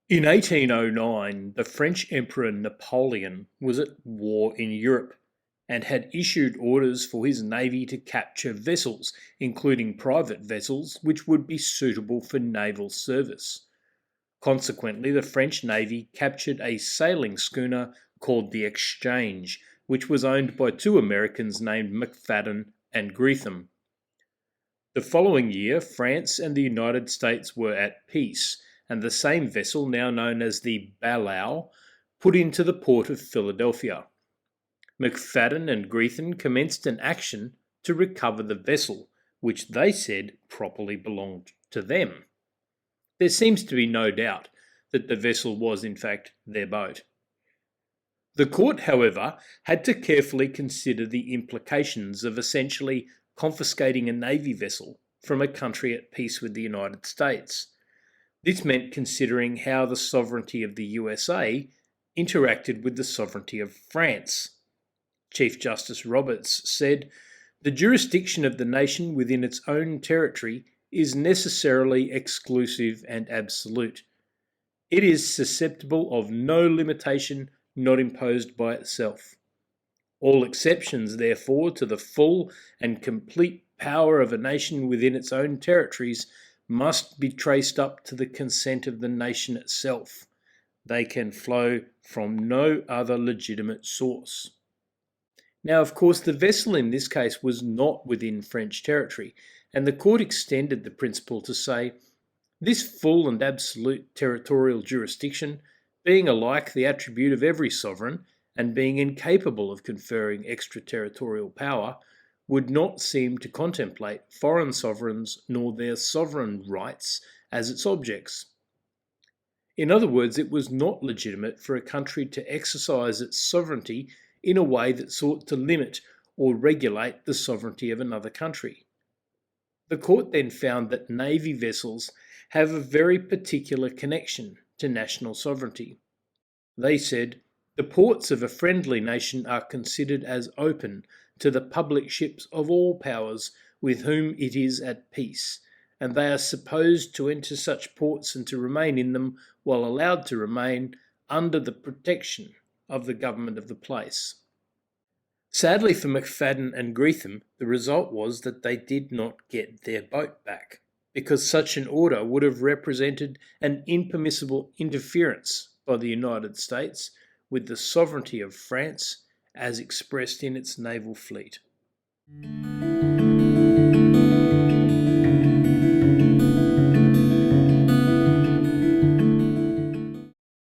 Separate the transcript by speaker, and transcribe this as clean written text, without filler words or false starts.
Speaker 1: In 1809, the French Emperor Napoleon was at war in Europe and had issued orders for his navy to capture vessels, including private vessels, which would be suitable for naval service. Consequently, the French navy captured a sailing schooner called the Exchange, which was owned by two Americans named McFaddon and Greetham. The following year, France and the United States were at peace, and the same vessel, now known as the Balao, put into the port of Philadelphia. McFaddon and Greetham commenced an action to recover the vessel, which they said properly belonged to them. There seems to be no doubt that the vessel was in fact their boat. The court, however, had to carefully consider the implications of essentially confiscating a navy vessel from a country at peace with the United States. This meant considering how the sovereignty of the USA interacted with the sovereignty of France. Chief Justice Roberts said, "The jurisdiction of the nation within its own territory is necessarily exclusive and absolute. It is susceptible of no limitation not imposed by itself. All exceptions, therefore, to the full and complete power of a nation within its own territories must be traced up to the consent of the nation itself. They can flow from no other legitimate source." Now, of course, the vessel in this case was not within French territory, and the court extended the principle to say, this full and absolute territorial jurisdiction, being alike the attribute of every sovereign, and being incapable of conferring extraterritorial power, would not seem to contemplate foreign sovereigns nor their sovereign rights as its objects. In other words, it was not legitimate for a country to exercise its sovereignty in a way that sought to limit or regulate the sovereignty of another country. The court then found that navy vessels have a very particular connection to national sovereignty. They said, "The ports of a friendly nation are considered as open to the public ships of all powers with whom it is at peace, and they are supposed to enter such ports and to remain in them while allowed to remain under the protection of the government of the place." Sadly for McFaddon and Greetham, the result was that they did not get their boat back, because such an order would have represented an impermissible interference by the United States with the sovereignty of France as expressed in its naval fleet.